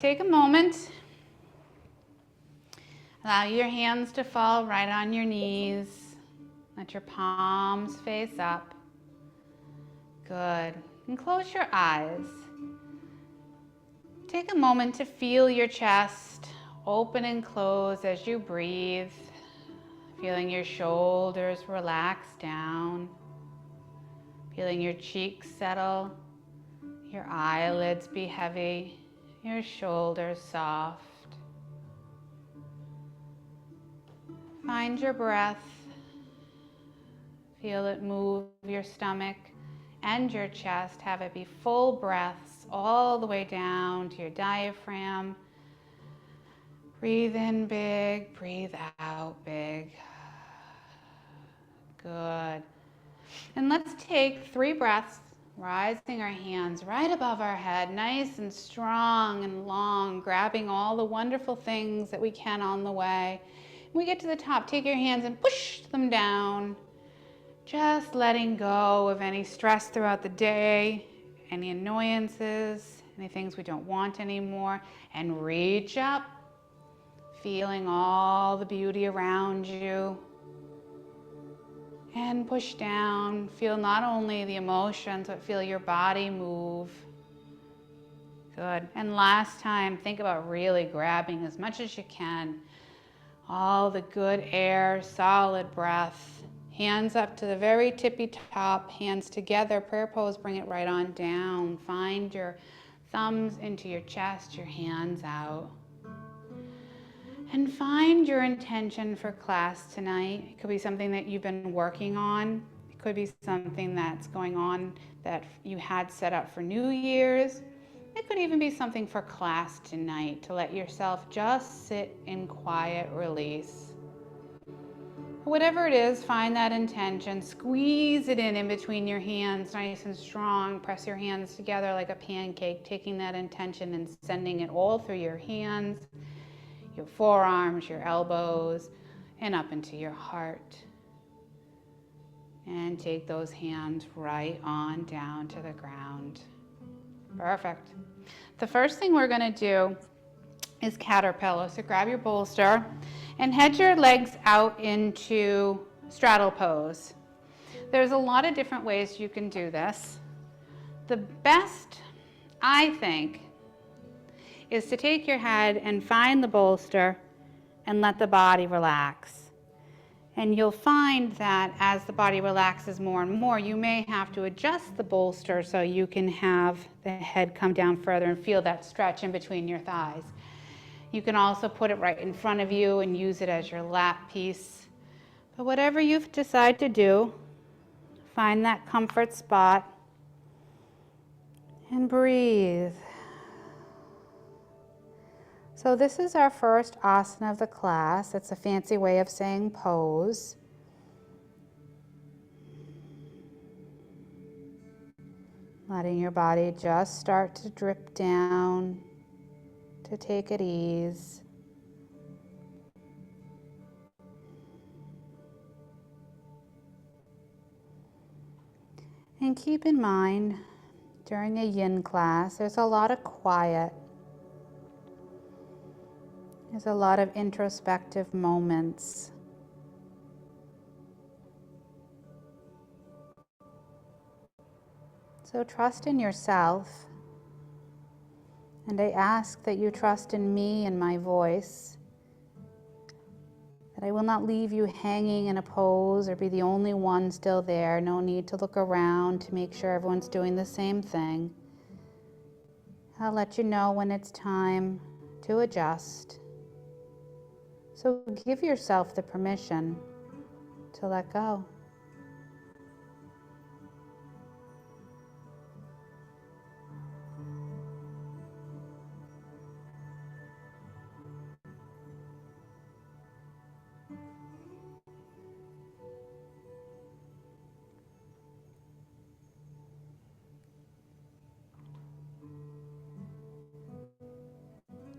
Take a moment. Allow your hands to fall right on your knees. Let your palms face up. Good. And close your eyes. Take a moment to feel your chest open and close as you breathe. Feeling your shoulders relax down. Feeling your cheeks settle. Your eyelids be heavy. Your shoulders soft. Find your breath. Feel it move your stomach and your chest. Have it be full breaths all the way down to your diaphragm. Breathe in big, breathe out big. Good. And let's take 3 breaths, rising our hands right above our head, nice and strong and long, grabbing all the wonderful things that we can on the way. When we get to the top, take your hands and push them down. Just letting go of any stress throughout the day, any annoyances, any things we don't want anymore, and reach up, feeling all the beauty around you. And push down, feel not only the emotions, but feel your body move. Good. And last time, think about really grabbing as much as you can. All the good air, solid breath. Hands up to the very tippy top, hands together, prayer pose, bring it right on down. Find your thumbs into your chest, your hands out. And find your intention for class tonight. It could be something that you've been working on. It could be something that's going on that you had set up for New Year's. It could even be something for class tonight to let yourself just sit in quiet release. Whatever it is, find that intention. Squeeze it in between your hands, nice and strong. Press your hands together like a pancake, taking that intention and sending it all through your hands, your forearms, your elbows, and up into your heart. And take those hands right on down to the ground. Perfect. The first thing we're going to do is caterpillar. So grab your bolster and head your legs out into straddle pose. There's a lot of different ways you can do this. The best, I think, is to take your head and find the bolster and let the body relax. And you'll find that as the body relaxes more and more, you may have to adjust the bolster so you can have the head come down further and feel that stretch in between your thighs. You can also put it right in front of you and use it as your lap piece. But whatever you decide to do, find that comfort spot and breathe. So this is our first asana of the class. It's a fancy way of saying pose. Letting your body just start to drip down, to take it ease. And keep in mind, during a yin class, there's a lot of quiet. There's a lot of introspective moments. So trust in yourself, and I ask that you trust in me and my voice, that I will not leave you hanging in a pose or be the only one still there. No need to look around to make sure everyone's doing the same thing. I'll let you know when it's time to adjust. So give yourself the permission to let go.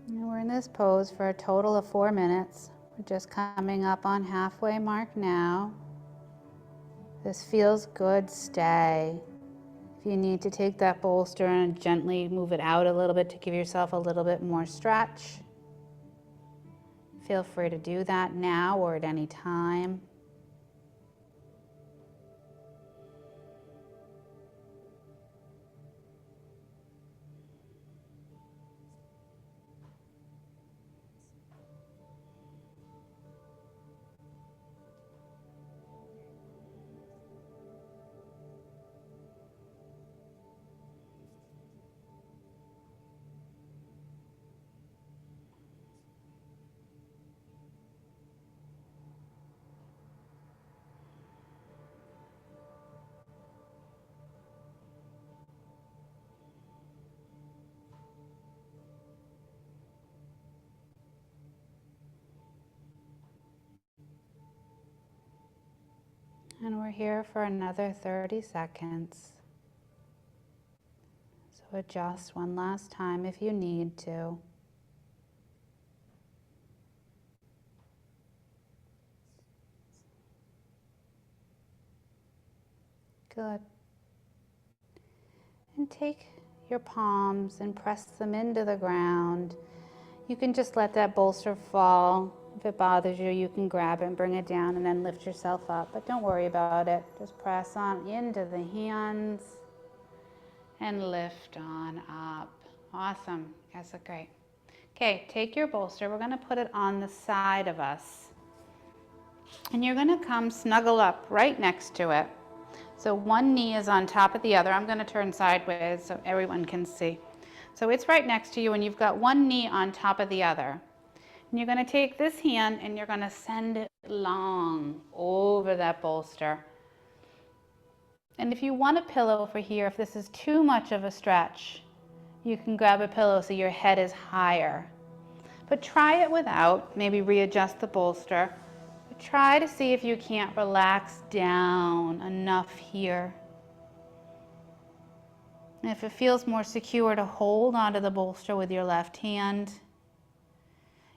And we're in this pose for a total of 4 minutes. We're just coming up on halfway mark now. This feels good, stay. If you need to take that bolster and gently move it out a little bit to give yourself a little bit more stretch, feel free to do that now or at any time. And we're here for another 30 seconds. So adjust one last time if you need to. Good. And take your palms and press them into the ground. You can just let that bolster fall. If it bothers you, you can grab it and bring it down and then lift yourself up. But don't worry about it. Just press on into the hands and lift on up. Awesome. You guys look great. Okay, take your bolster. We're going to put it on the side of us. And you're going to come snuggle up right next to it. So one knee is on top of the other. I'm going to turn sideways so everyone can see. So it's right next to you and you've got one knee on top of the other. And you're going to take this hand and you're going to send it long over that bolster. And if you want a pillow for here, if this is too much of a stretch, you can grab a pillow so your head is higher. But try it without, maybe readjust the bolster. But try to see if you can't relax down enough here. And if it feels more secure to hold onto the bolster with your left hand,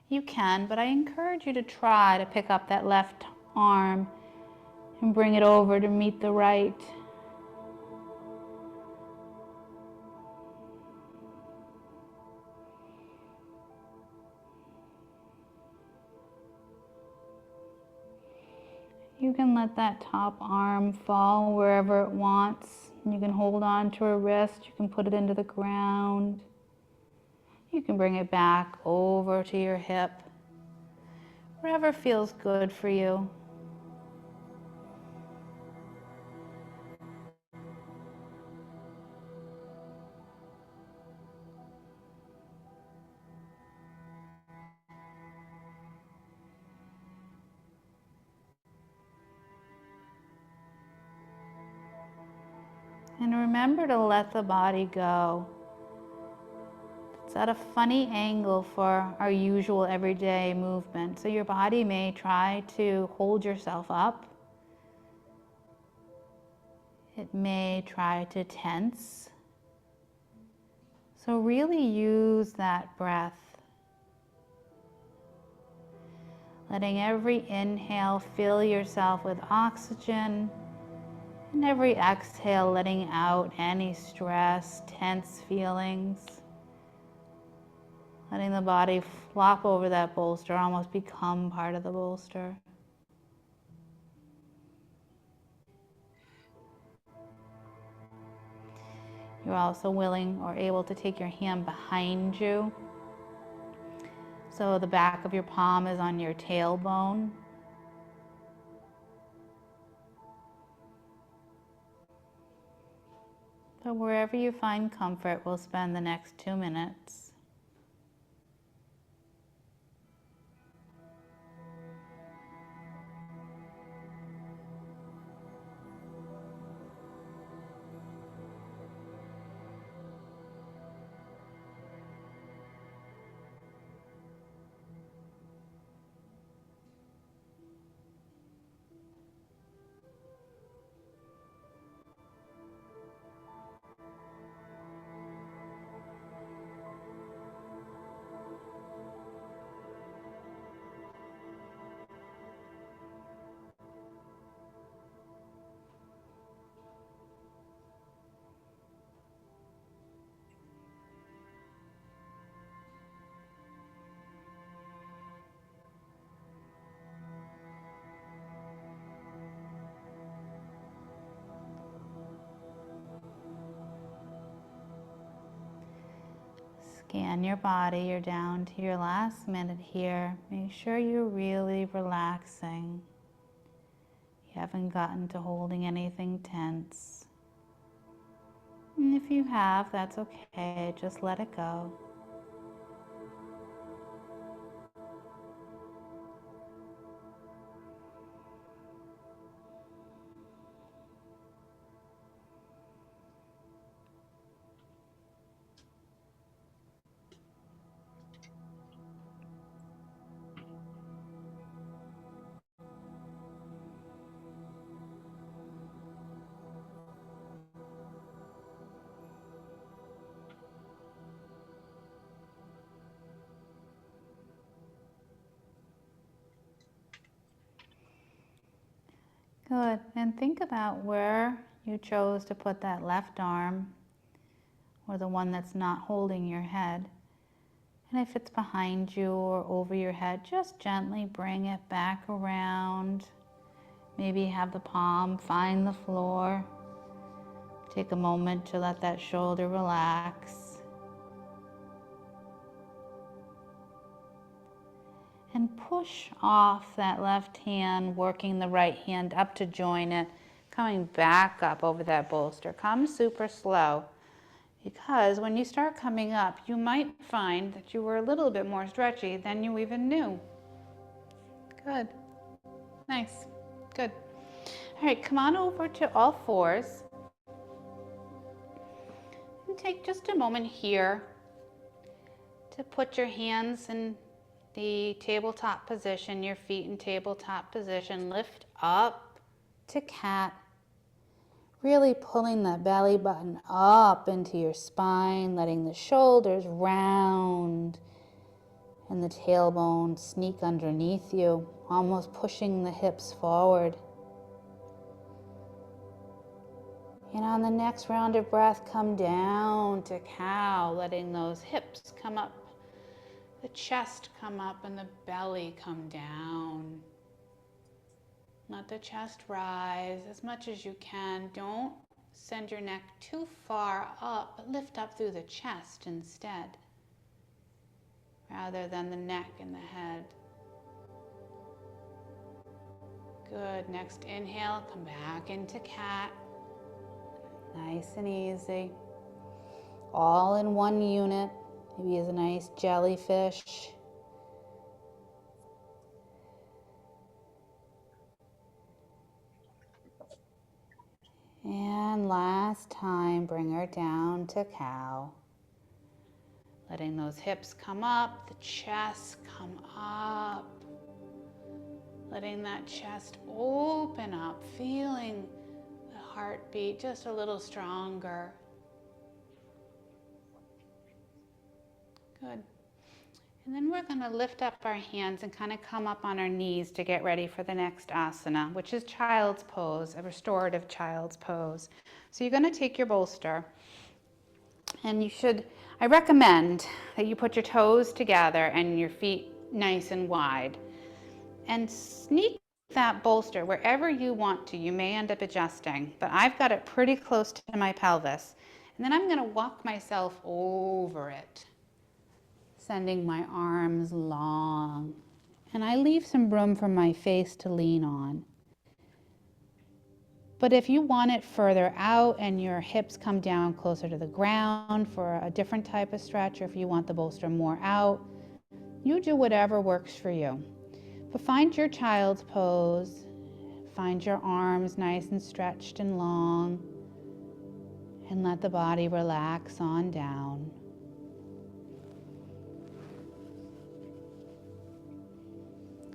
you can, but I encourage you to try to pick up that left arm and bring it over to meet the right. You can let that top arm fall wherever it wants. You can hold on to a wrist, you can put it into the ground. You can bring it back over to your hip, wherever feels good for you. And remember to let the body go. It's at a funny angle for our usual everyday movement. So your body may try to hold yourself up. It may try to tense. So really use that breath. Letting every inhale fill yourself with oxygen. And every exhale, letting out any stress, tense feelings. Letting the body flop over that bolster, almost become part of the bolster. You're also willing or able to take your hand behind you. So the back of your palm is on your tailbone. But wherever you find comfort, we'll spend the next 2 minutes. Scan your body. You're down to your last minute here. Make sure you're really relaxing. You haven't gotten to holding anything tense. And if you have, that's okay. Just let it go. Good. And think about where you chose to put that left arm, or the one that's not holding your head. And if it's behind you or over your head, just gently bring it back around. Maybe have the palm find the floor. Take a moment to let that shoulder relax. And push off that left hand, working the right hand up to join it, coming back up over that bolster. Come super slow, because when you start coming up, you might find that you were a little bit more stretchy than you even knew. Good. Nice. Good. All right, come on over to all fours. And take just a moment here to put your hands in the tabletop position, your feet in tabletop position. Lift up to cat. Really pulling that belly button up into your spine, letting the shoulders round and the tailbone sneak underneath you, almost pushing the hips forward. And on the next round of breath, come down to cow, letting those hips come up, the chest come up, and the belly come down. Let the chest rise as much as you can. Don't send your neck too far up, but lift up through the chest instead, rather than the neck and the head. Good. Next inhale, come back into cat. Nice and easy. All in one unit. Maybe as a nice jellyfish. And last time, bring her down to cow. Letting those hips come up, the chest come up. Letting that chest open up, feeling the heartbeat just a little stronger. Good. And then we're going to lift up our hands and kind of come up on our knees to get ready for the next asana, which is child's pose, a restorative child's pose. So you're going to take your bolster, and I recommend that you put your toes together and your feet nice and wide, and sneak that bolster wherever you want to. You may end up adjusting, but I've got it pretty close to my pelvis. And then I'm going to walk myself over it, sending my arms long. And I leave some room for my face to lean on. But if you want it further out and your hips come down closer to the ground for a different type of stretch, or if you want the bolster more out, you do whatever works for you. But find your child's pose. Find your arms nice and stretched and long. And let the body relax on down.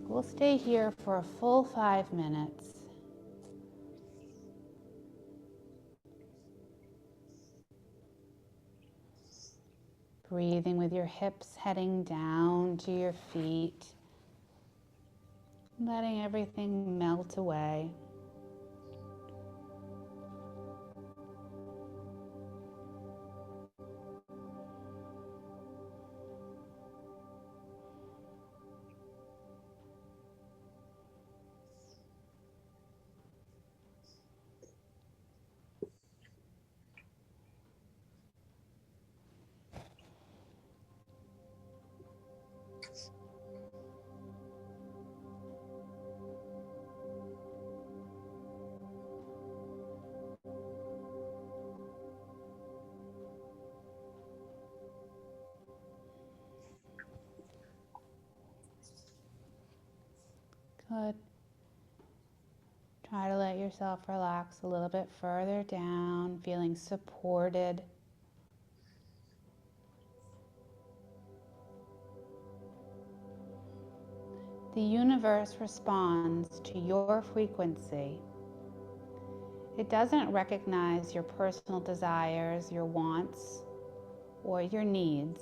We'll stay here for a full 5 minutes. Breathing with your hips heading down to your feet. Letting everything melt away. Good. Try to let yourself relax a little bit further down, feeling supported. The universe responds to your frequency. It doesn't recognize your personal desires, your wants, or your needs.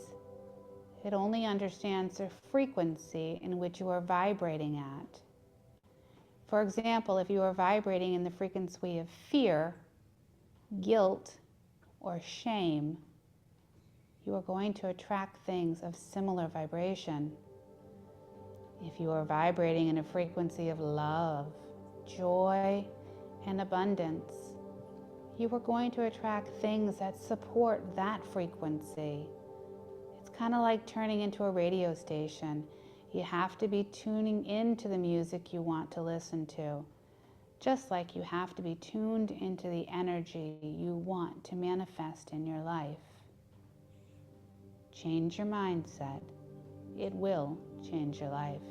It only understands the frequency in which you are vibrating at. For example, if you are vibrating in the frequency of fear, guilt, or shame, you are going to attract things of similar vibration. If you are vibrating in a frequency of love, joy, and abundance, you are going to attract things that support that frequency. It's kind of like turning into a radio station. You have to be tuning into the music you want to listen to, just like you have to be tuned into the energy you want to manifest in your life. Change your mindset. It will change your life.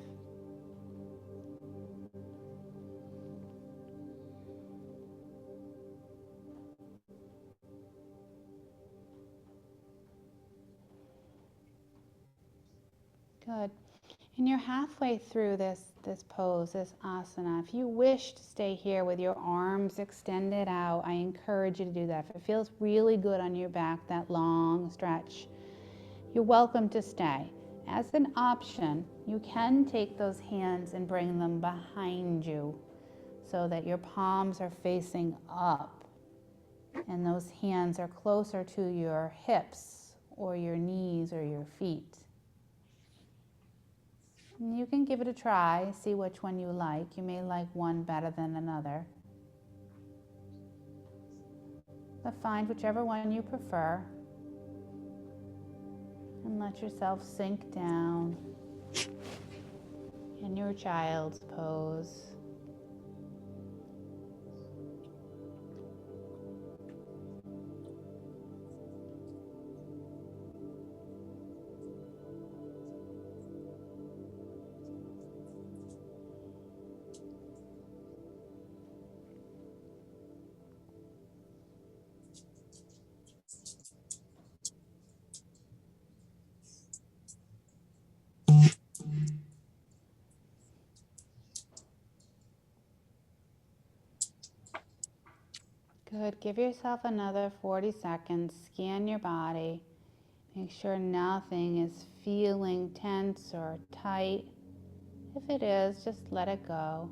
Good. And you're halfway through this pose, this asana. If you wish to stay here with your arms extended out, I encourage you to do that. If it feels really good on your back, that long stretch, you're welcome to stay. As an option, you can take those hands and bring them behind you so that your palms are facing up and those hands are closer to your hips or your knees or your feet. You can give it a try, see which one you like. You may like one better than another. But find whichever one you prefer and let yourself sink down in your child's pose. Good. Give yourself another 40 seconds. Scan your body. Make sure nothing is feeling tense or tight. If it is, just let it go.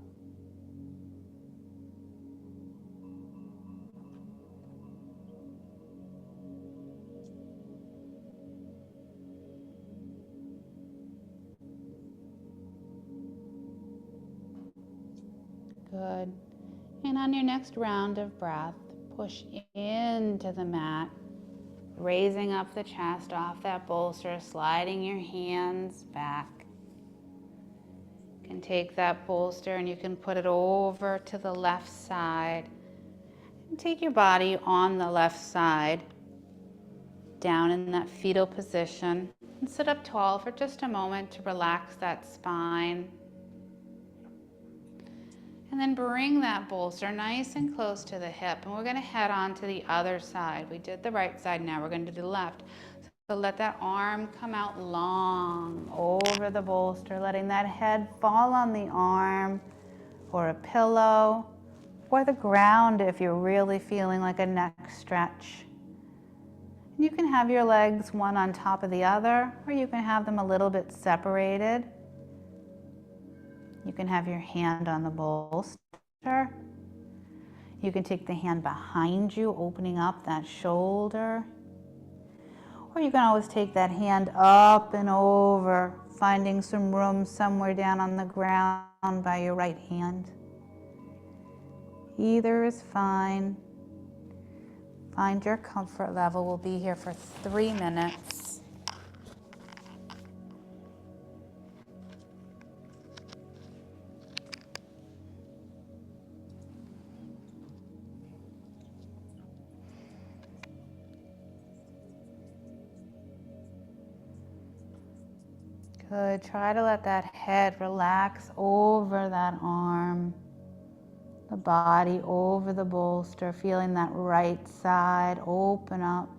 Good. And on your next round of breath, push into the mat, raising up the chest off that bolster, sliding your hands back. You can take that bolster and you can put it over to the left side. And take your body on the left side, down in that fetal position, and sit up tall for just a moment to relax that spine. And then bring that bolster nice and close to the hip. And we're going to head on to the other side. We did the right side, now we're going to do the left. So let that arm come out long over the bolster, letting that head fall on the arm or a pillow or the ground if you're really feeling like a neck stretch. You can have your legs one on top of the other, or you can have them a little bit separated. You can have your hand on the bolster. You can take the hand behind you, opening up that shoulder. Or you can always take that hand up and over, finding some room somewhere down on the ground by your right hand. Either is fine. Find your comfort level. We'll be here for 3 minutes. Good. Try to let that head relax over that arm, the body over the bolster, feeling that right side open up.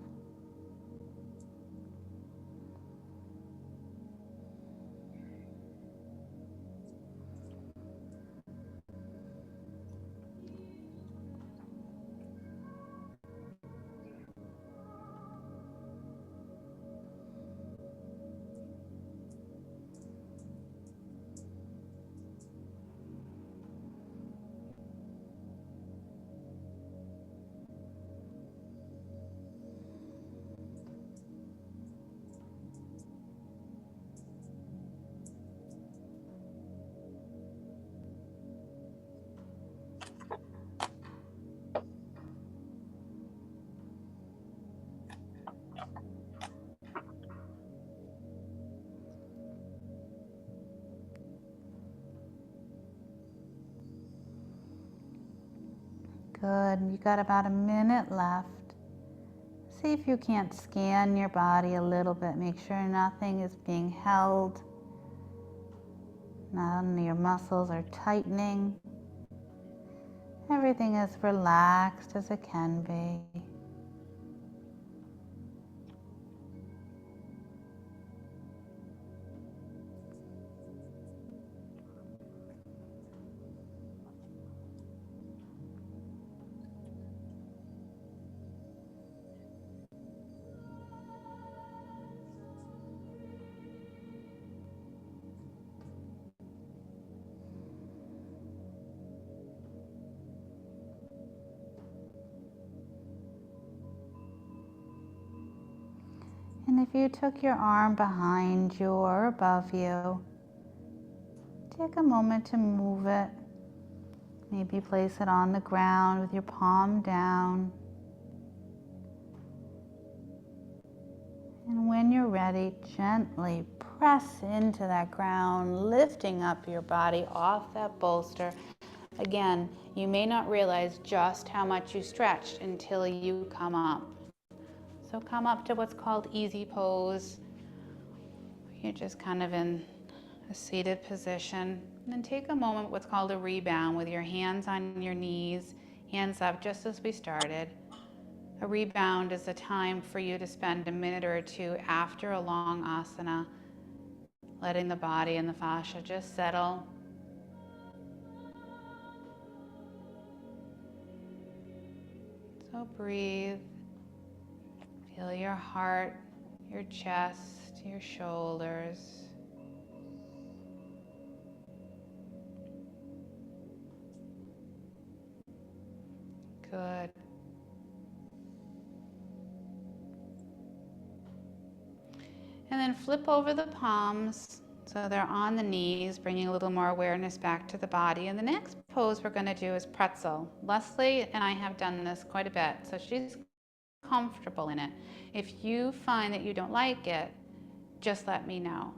Good. You got about a minute left. See if you can't scan your body a little bit. Make sure nothing is being held. None of your muscles are tightening. Everything is relaxed as it can be. And if you took your arm behind you or above you, take a moment to move it. Maybe place it on the ground with your palm down. And when you're ready, gently press into that ground, lifting up your body off that bolster. Again, you may not realize just how much you stretched until you come up. So come up to what's called easy pose. You're just kind of in a seated position. And then take a moment, what's called a rebound, with your hands on your knees, hands up, just as we started. A rebound is a time for you to spend a minute or two after a long asana, letting the body and the fascia just settle. So breathe. Feel your heart, your chest, your shoulders. Good. And then flip over the palms so they're on the knees, bringing a little more awareness back to the body. And the next pose we're going to do is pretzel. Leslie and I have done this quite a bit, so she's comfortable in it. If you find that you don't like it, just let me know.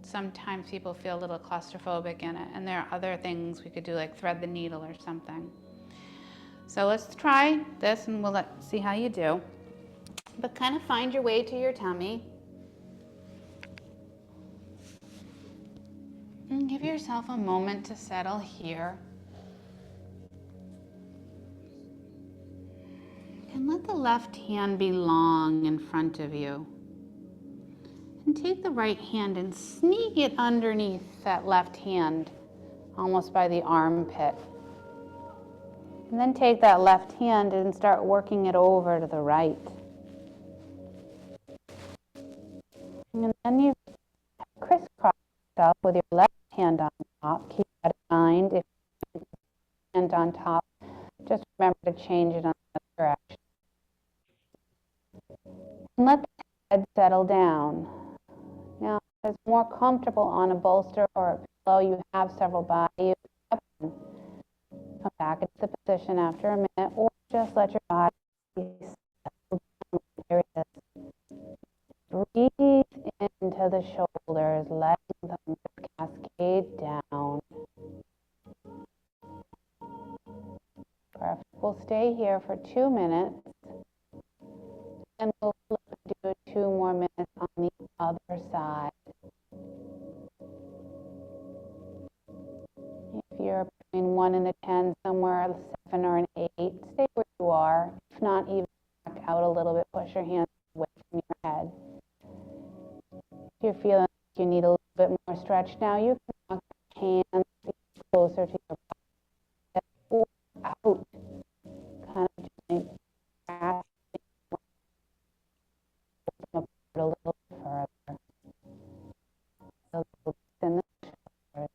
Sometimes people feel a little claustrophobic in it, and there are other things we could do, like thread the needle or something. So let's try this and we'll see how you do. But kind of find your way to your tummy. And give yourself a moment to settle here. And let the left hand be long in front of you. And take the right hand and sneak it underneath that left hand, almost by the armpit. And then take that left hand and start working it over to the right. And then you crisscross yourself with your left hand on top. Keep that in mind. If you hand on top, just remember to change it on the other direction. And let the head settle down. Now, if it's more comfortable on a bolster or a pillow, you have several bodies. Come back into the position after a minute, or just let your body settle down. There it is. Breathe into the shoulders, letting them cascade down. Perfect. We'll stay here for 2 minutes, and we'll flip and do 2 more minutes on the other side. between 1 and a 10, somewhere a 7 or an 8. Stay where you are. If not, even back out a little bit. Push your hands away from your head. If you're feeling like you need a little bit more stretch now, you can walk your hands closer to your body or out. Kind of just grasp them apart a little bit further. A little bit in the shoulders.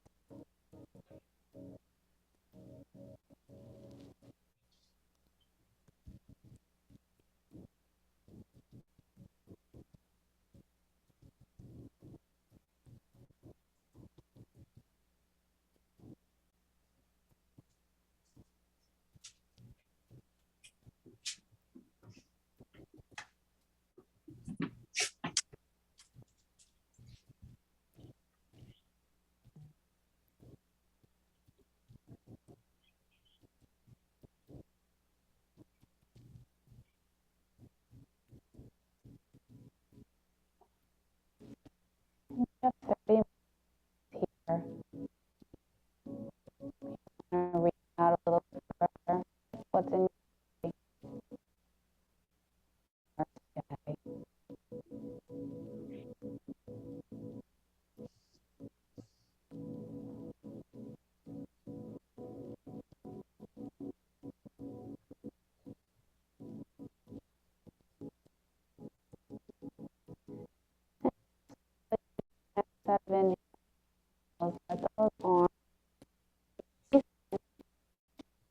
Just 30 minutes here. I'm going to reach out a little bit further. What's in your today? 7 let those arms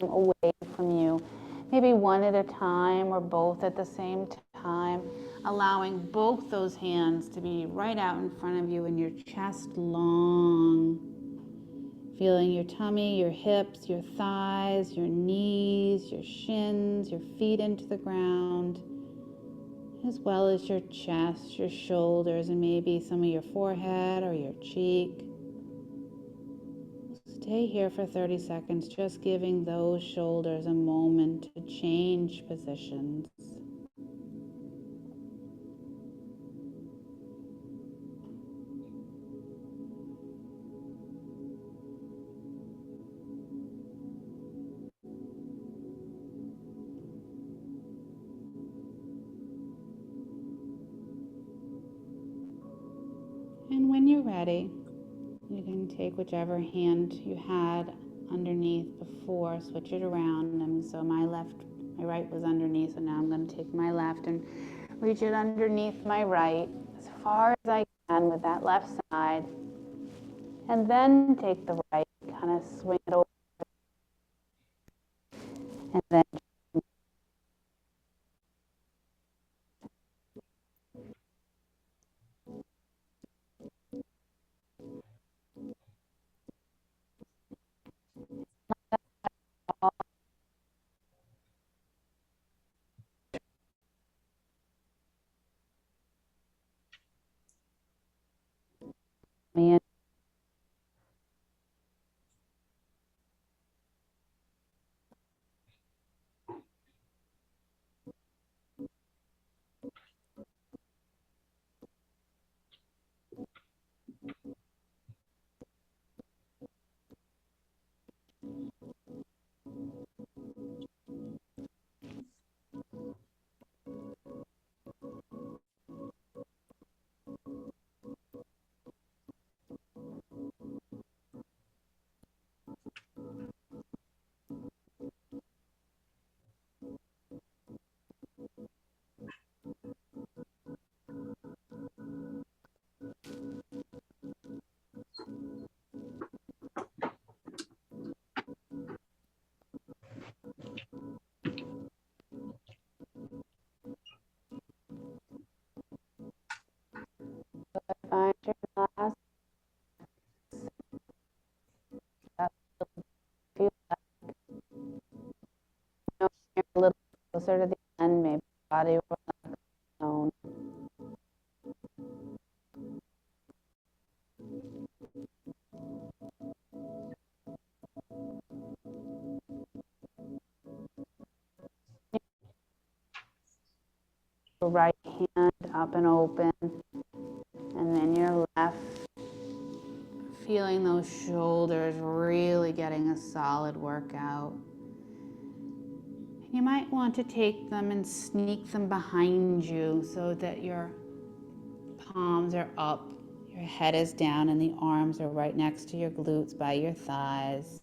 away from you. Maybe one at a time or both at the same time, allowing both those hands to be right out in front of you and your chest long. Feeling your tummy, your hips, your thighs, your knees, your shins, your feet into the ground, as well as your chest, your shoulders, and maybe some of your forehead or your cheek. Stay here for 30 seconds, just giving those shoulders a moment to change positions. And when you're ready, you can take whichever hand you had underneath before, switch it around. And so my right was underneath, so now I'm going to take my left and reach it underneath my right as far as I can with that left side. And then take the right, kind of swing it over, and then me in. Find your last few you're a little closer to the end, maybe body will relax on its own. Your right hand up and open, and then your left Feeling those shoulders really getting a solid workout. You might want to take them and sneak them behind you so that your palms are up, your head is down, and the arms are right next to your glutes by your thighs.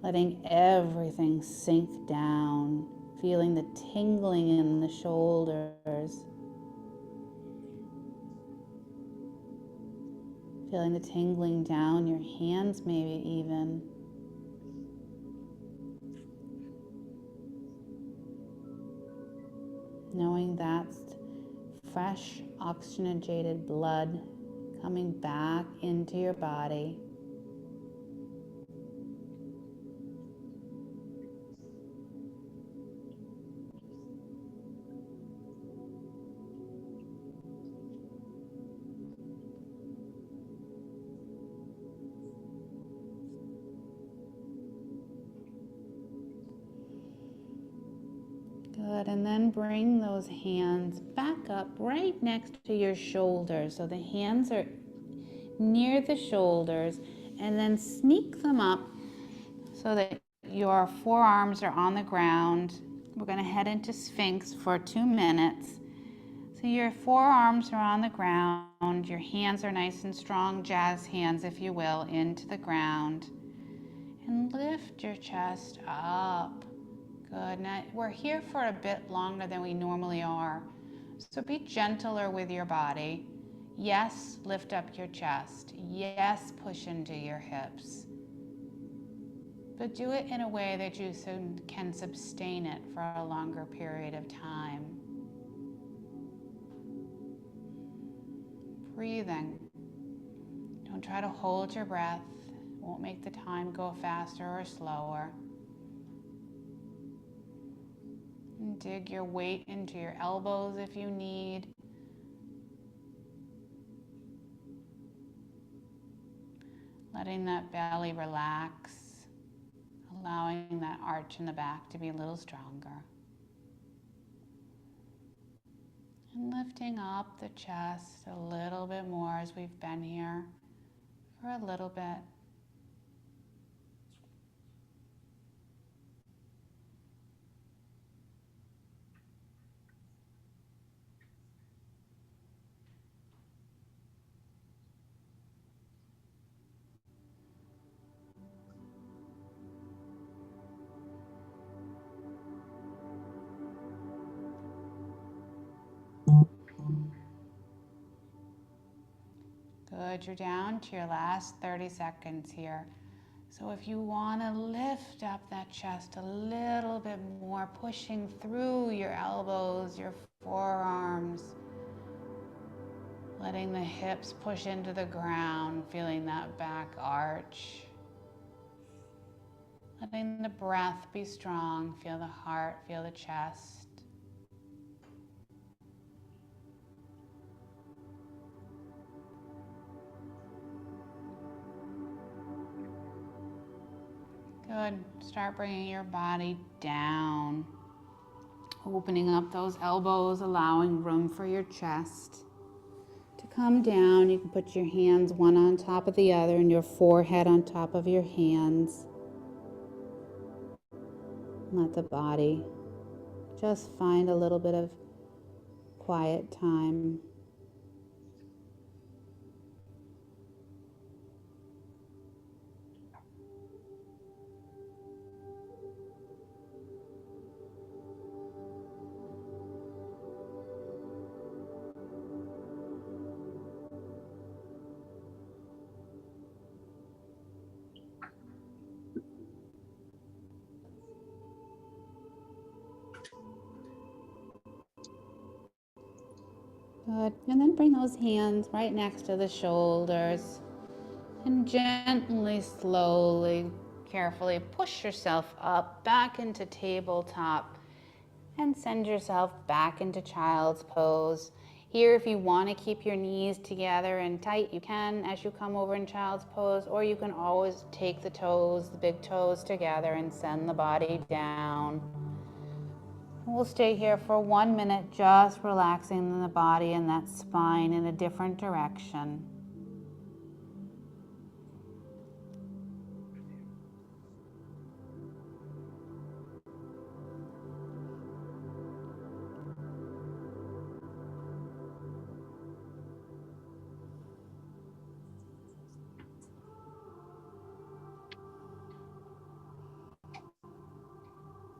Letting everything sink down, feeling the tingling in the shoulders. Feeling the tingling down your hands, maybe even. Knowing that's fresh oxygenated blood coming back into your body. Good, and then bring those hands back up right next to your shoulders. So the hands are near the shoulders, and then sneak them up so that your forearms are on the ground. We're going to head into Sphinx for 2 minutes. So your forearms are on the ground, your hands are nice and strong, jazz hands if you will, into the ground. And lift your chest up. Good. Now we're here for a bit longer than we normally are. So be gentler with your body. Yes, lift up your chest. Yes, push into your hips. But do it in a way that you can sustain it for a longer period of time. Breathing. Don't try to hold your breath. It won't make the time go faster or slower. And dig your weight into your elbows if you need. Letting that belly relax, allowing that arch in the back to be a little stronger. And lifting up the chest a little bit more as we've been here for a little bit. Good, you're down to your last 30 seconds here. So if you want to lift up that chest a little bit more, pushing through your elbows, your forearms, letting the hips push into the ground, feeling that back arch. Letting the breath be strong, feel the heart, feel the chest. Good. Start bringing your body down. Opening up those elbows, allowing room for your chest to come down. You can put your hands one on top of the other and your forehead on top of your hands. Let the body just find a little bit of quiet time. Good. And then bring those hands right next to the shoulders and gently, slowly, carefully push yourself up back into tabletop and send yourself back into child's pose. Here, if you want to keep your knees together and tight, you can as you come over in child's pose, or you can always take the toes, the big toes together and send the body down. We'll stay here for 1 minute, just relaxing the body and that spine in a different direction.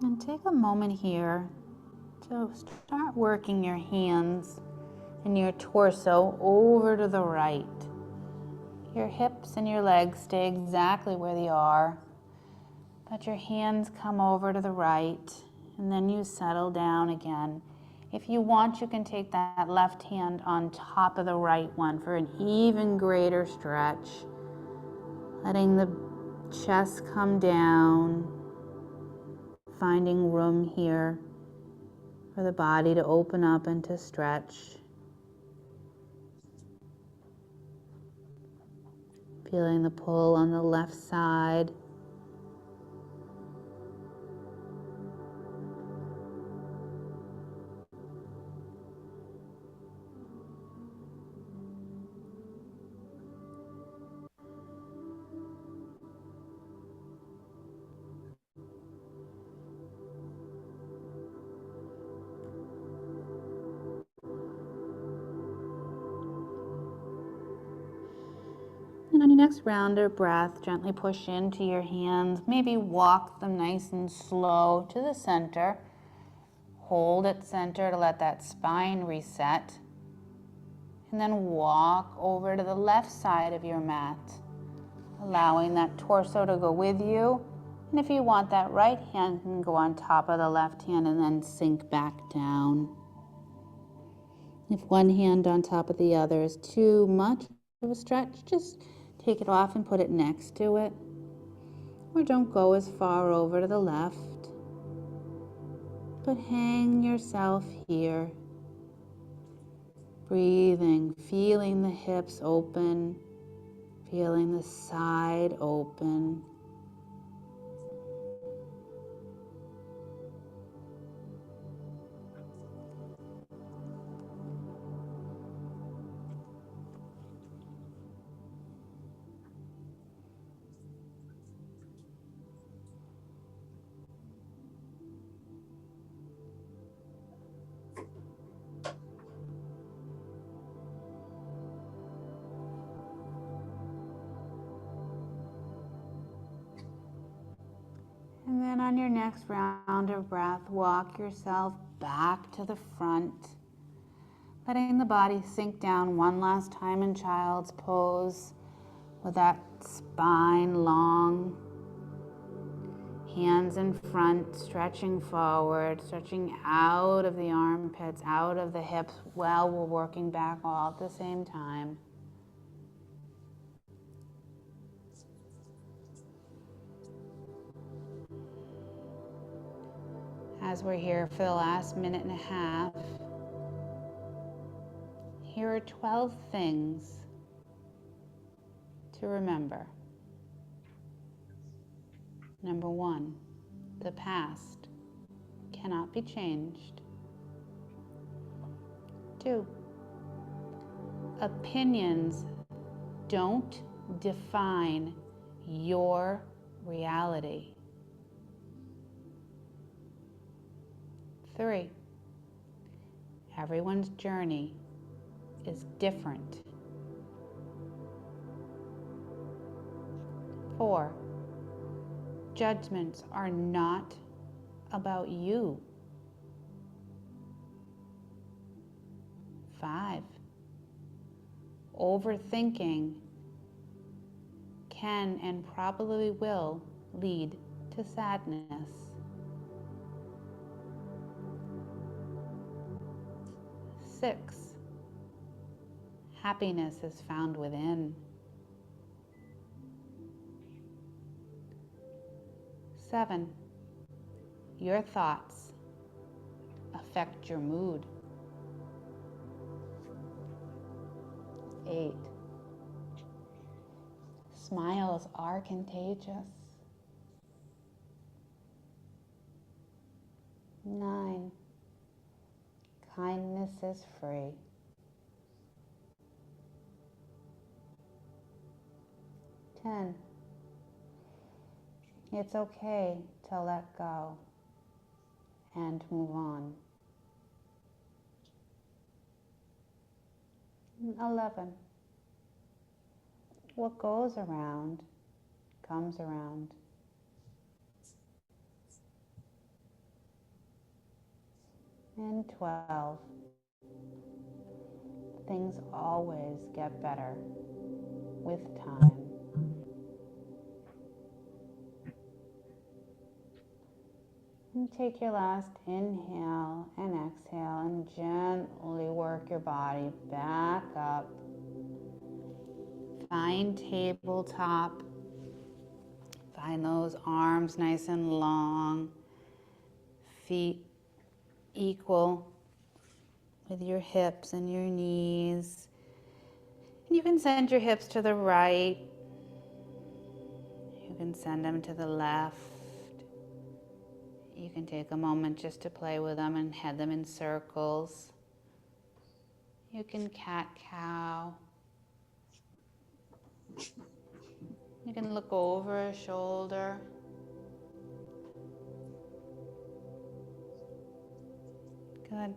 And take a moment here to start working your hands and your torso over to the right. Your hips and your legs stay exactly where they are, but your hands come over to the right, and then you settle down again. If you want, you can take that left hand on top of the right one for an even greater stretch, letting the chest come down, finding room here for the body to open up and to stretch. Feeling the pull on the left side. And on your next round of breath, gently push into your hands. Maybe walk them nice and slow to the center. Hold at center to let that spine reset. And then walk over to the left side of your mat, allowing that torso to go with you. And if you want, that right hand can go on top of the left hand and then sink back down. If one hand on top of the other is too much of a stretch, just take it off and put it next to it. Or don't go as far over to the left, but hang yourself here. Breathing, feeling the hips open, feeling the side open. And then on your next round of breath, walk yourself back to the front, letting the body sink down one last time in child's pose with that spine long, hands in front, stretching forward, stretching out of the armpits, out of the hips while we're working back all at the same time. As we're here for the last minute and a half, here are 12 things to remember. Number 1, the past cannot be changed. 2, opinions don't define your reality. 3, everyone's journey is different. 4, judgments are not about you. 5, overthinking can and probably will lead to sadness. 6, happiness is found within. 7, your thoughts affect your mood. 8, smiles are contagious. 9, kindness is free. 10, it's okay to let go and move on. 11, what goes around comes around. and 12. Things always get better with time. And take your last inhale and exhale and gently work your body back up. Find tabletop. Find those arms nice and long. Feet equal with your hips and your knees. And you can send your hips to the right. You can send them to the left. You can take a moment just to play with them and head them in circles. You can cat-cow. You can look over a shoulder. Good.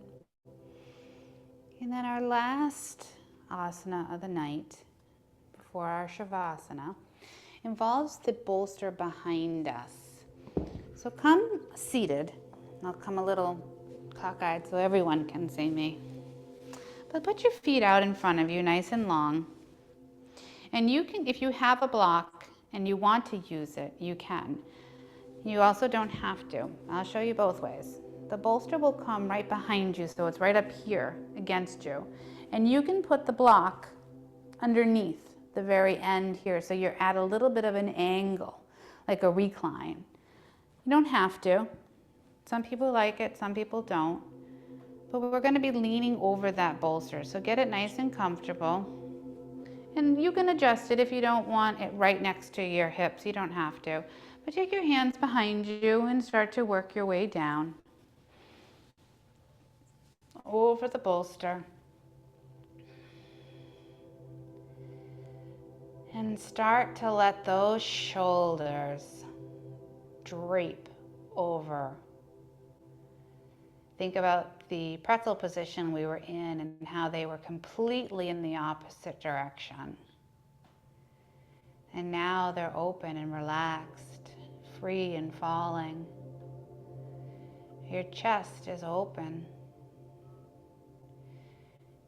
And then our last asana of the night before our Shavasana involves the bolster behind us. So come seated. I'll come a little cockeyed so everyone can see me. But put your feet out in front of you, nice and long. And you can, if you have a block and you want to use it, you can. You also don't have to. I'll show you both ways. The bolster will come right behind you, so it's right up here against you. And you can put the block underneath the very end here, so you're at a little bit of an angle, like a recline. You don't have to. Some people like it, some people don't. But we're going to be leaning over that bolster, so get it nice and comfortable. And you can adjust it if you don't want it right next to your hips. You don't have to. But take your hands behind you and start to work your way down over the bolster. And start to let those shoulders drape over. Think about the pretzel position we were in and how they were completely in the opposite direction. And now they're open and relaxed, free and falling. Your chest is open.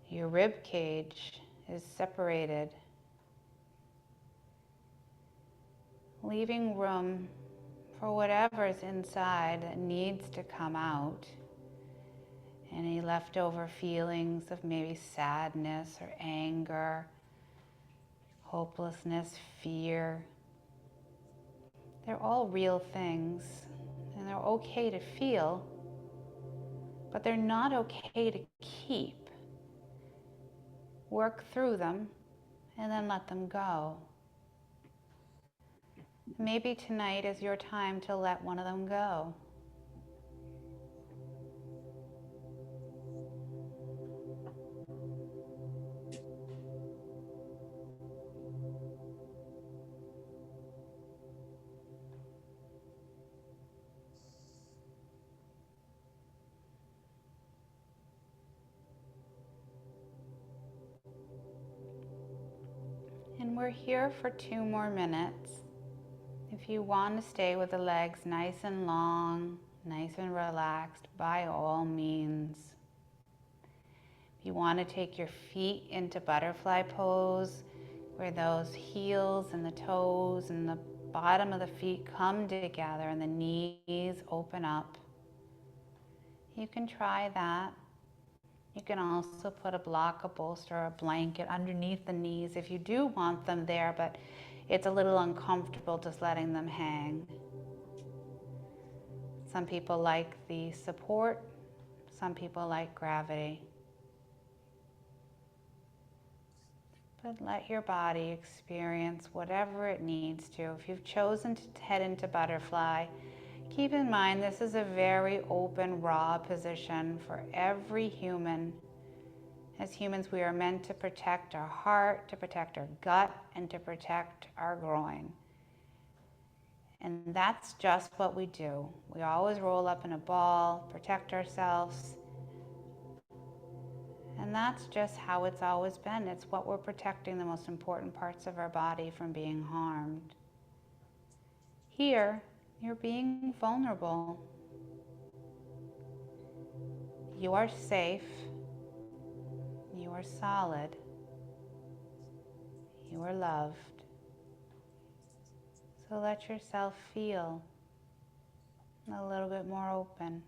Your rib cage is separated, leaving room for whatever's inside that needs to come out. Any leftover feelings of maybe sadness or anger, hopelessness, fear. They're all real things, and they're okay to feel, but they're not okay to keep. Work through them and then let them go. Maybe tonight is your time to let one of them go. And we're here for 2 more minutes. If you want to stay with the legs nice and long, nice and relaxed, by all means. If you want to take your feet into butterfly pose, where those heels and the toes and the bottom of the feet come together and the knees open up, you can try that. You can also put a block, a bolster, or a blanket underneath the knees if you do want them there, but it's a little uncomfortable just letting them hang. Some people like the support, some people like gravity. But let your body experience whatever it needs to. If you've chosen to head into butterfly, keep in mind this is a very open, raw position for every human. As humans, we are meant to protect our heart, to protect our gut, and to protect our groin. And that's just what we do. We always roll up in a ball, protect ourselves. And that's just how it's always been. It's what we're protecting, the most important parts of our body from being harmed. Here, you're being vulnerable. you are safe, you are solid, you are loved. So let yourself feel a little bit more open.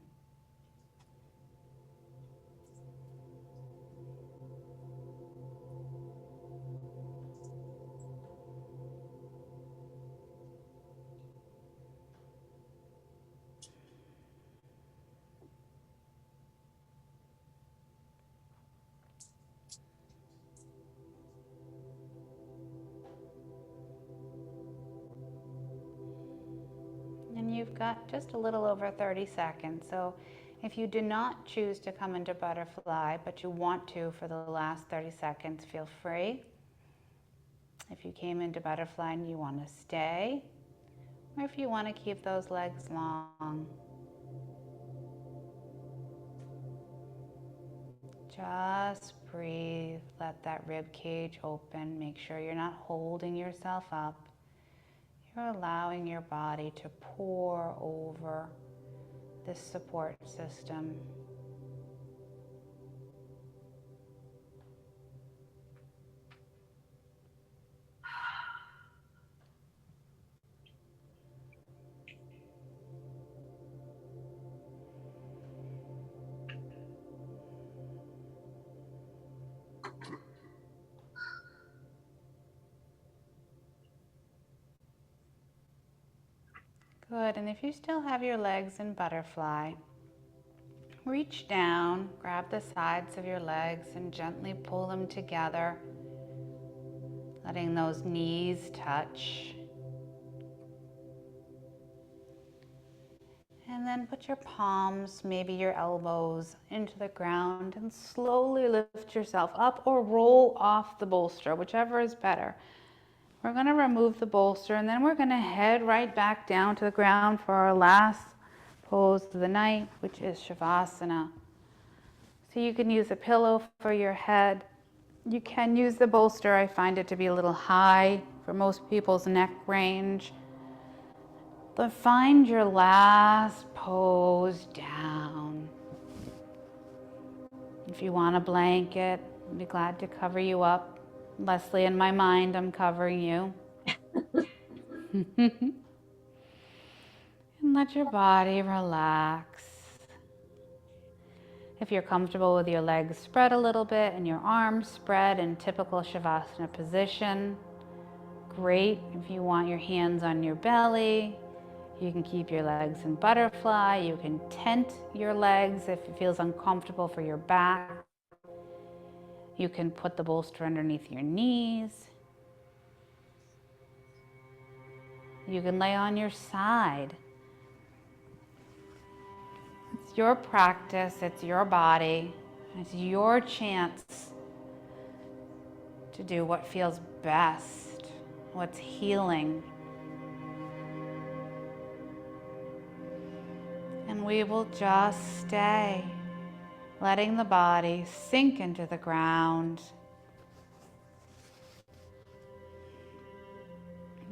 And you've got just a little over 30 seconds. So if you do not choose to come into butterfly, but you want to for the last 30 seconds, feel free. If you came into butterfly and you want to stay, or if you want to keep those legs long, just breathe. Let that rib cage open. Make sure you're not holding yourself up. You're allowing your body to pour over this support system. Good, and if you still have your legs in butterfly, reach down, grab the sides of your legs and gently pull them together, letting those knees touch. And then put your palms, maybe your elbows, into the ground and slowly lift yourself up or roll off the bolster, whichever is better. We're going to remove the bolster and then we're going to head right back down to the ground for our last pose of the night, which is Shavasana. So you can use a pillow for your head. You can use the bolster. I find it to be a little high for most people's neck range. But find your last pose down. If you want a blanket, I'd be glad to cover you up. Leslie, in my mind, I'm covering you. And let your body relax. If you're comfortable with your legs spread a little bit and your arms spread in typical Shavasana position, great. If you want your hands on your belly, you can keep your legs in butterfly. You can tent your legs if it feels uncomfortable for your back. You can put the bolster underneath your knees. You can lay on your side. It's your practice, it's your body, it's your chance to do what feels best, what's healing. And we will just stay, letting the body sink into the ground,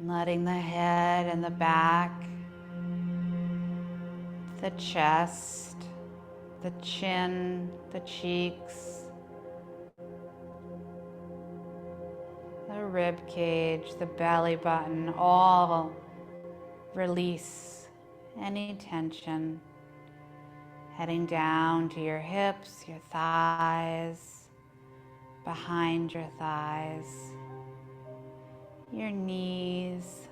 letting the head and the back, the chest, the chin, the cheeks, the rib cage, the belly button, all release any tension, heading down to your hips, your thighs, behind your thighs, your knees,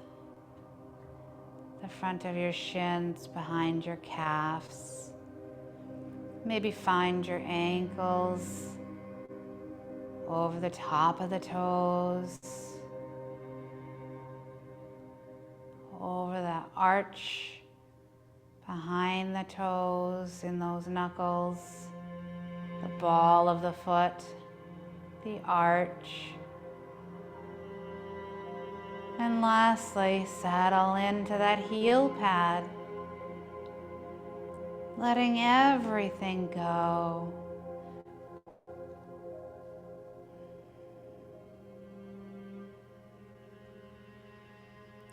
the front of your shins, behind your calves. Maybe find your ankles over the top of the toes, over the arch behind the toes, in those knuckles, the ball of the foot, the arch. And lastly, settle into that heel pad, letting everything go.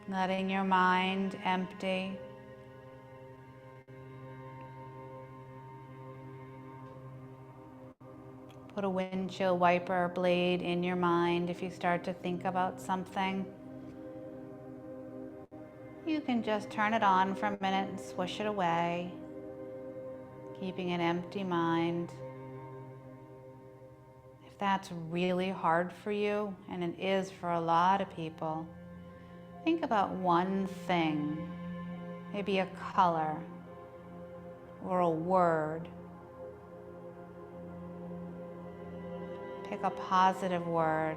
Letting your mind empty. Put a windshield wiper blade in your mind if you start to think about something. You can just turn it on for a minute and swish it away, keeping an empty mind. If that's really hard for you, and it is for a lot of people, think about one thing, maybe a color or a word. Pick a positive word,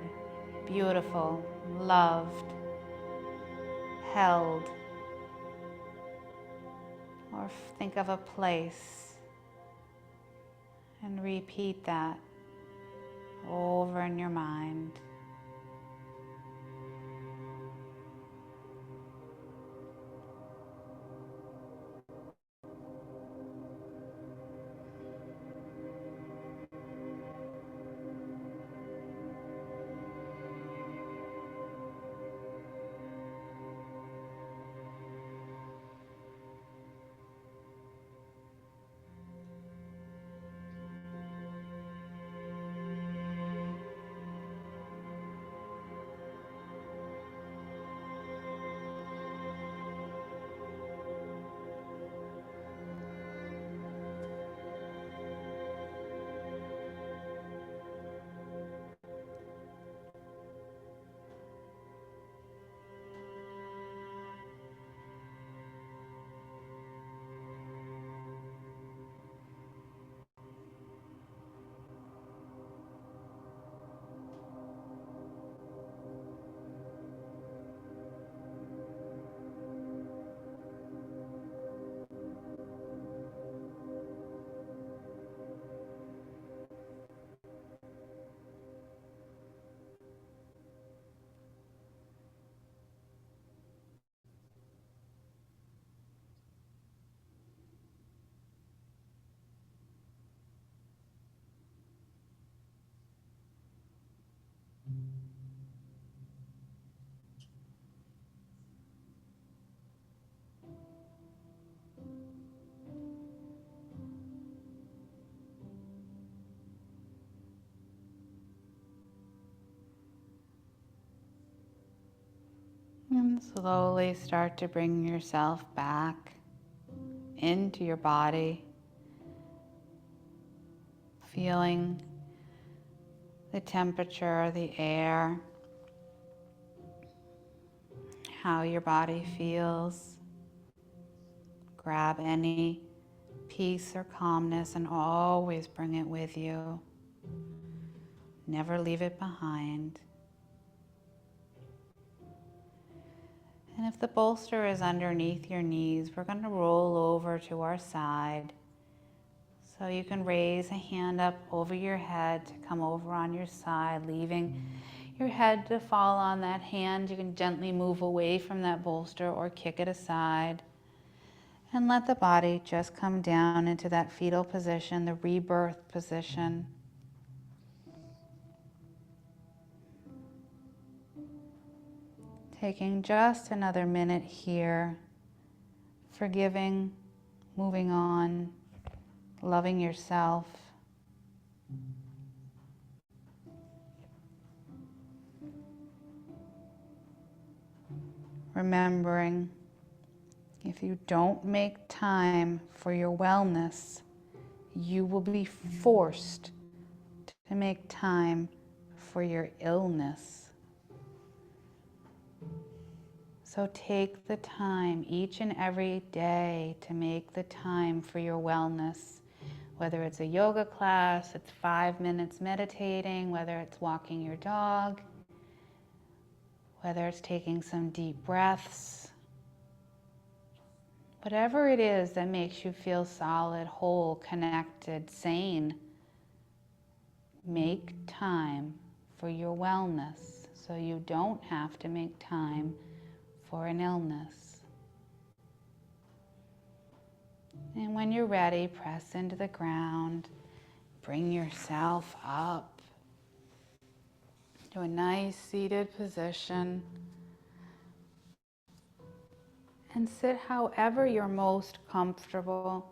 beautiful, loved, held. Or think of a place and repeat that over in your mind. And slowly start to bring yourself back into your body, feeling the temperature of the air, how your body feels. Grab any peace or calmness and always bring it with you. Never leave it behind. And if the bolster is underneath your knees, we're going to roll over to our side. So you can raise a hand up over your head to come over on your side, leaving your head to fall on that hand. You can gently move away from that bolster or kick it aside. And let the body just come down into that fetal position, the rebirth position. Taking just another minute here, forgiving, moving on, loving yourself. Remembering, if you don't make time for your wellness, you will be forced to make time for your illness. So take the time each and every day to make the time for your wellness. Whether it's a yoga class, it's 5 minutes meditating, whether it's walking your dog, whether it's taking some deep breaths. Whatever it is that makes you feel solid, whole, connected, sane, make time for your wellness so you don't have to make time for an illness. And when you're ready, press into the ground, bring yourself up to a nice seated position, and sit however you're most comfortable.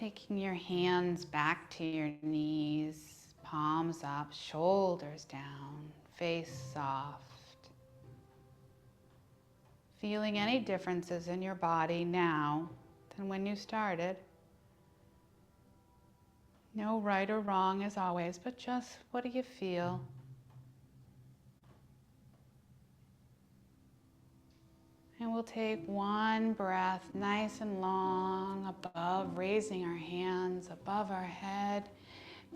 Taking your hands back to your knees, palms up, shoulders down, face soft. Feeling any differences in your body now than when you started. No right or wrong as always, but just what do you feel? And we'll take one breath nice and long above, raising our hands above our head,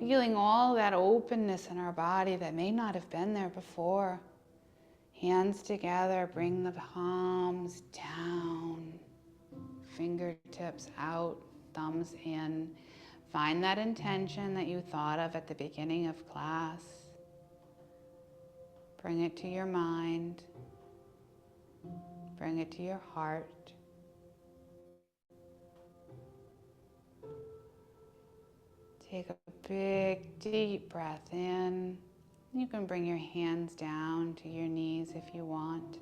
feeling all that openness in our body that may not have been there before. Hands together, bring the palms down, fingertips out, thumbs in. Find that intention that you thought of at the beginning of class. Bring it to your mind. Bring it to your heart. Take a big, deep breath in. You can bring your hands down to your knees if you want.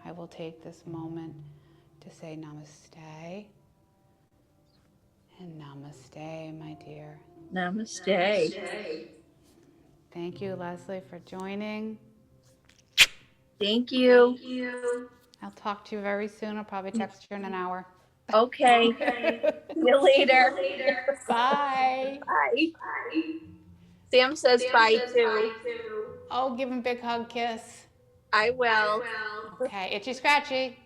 I will take this moment to say namaste. And namaste, my dear. Namaste. Thank you, Leslie, for joining. Thank you. I'll talk to you very soon. I'll probably text you in an hour. Okay. See you later. Bye. Bye. Sam says bye too. Oh, give him a big hug, kiss. I will. Okay, itchy scratchy.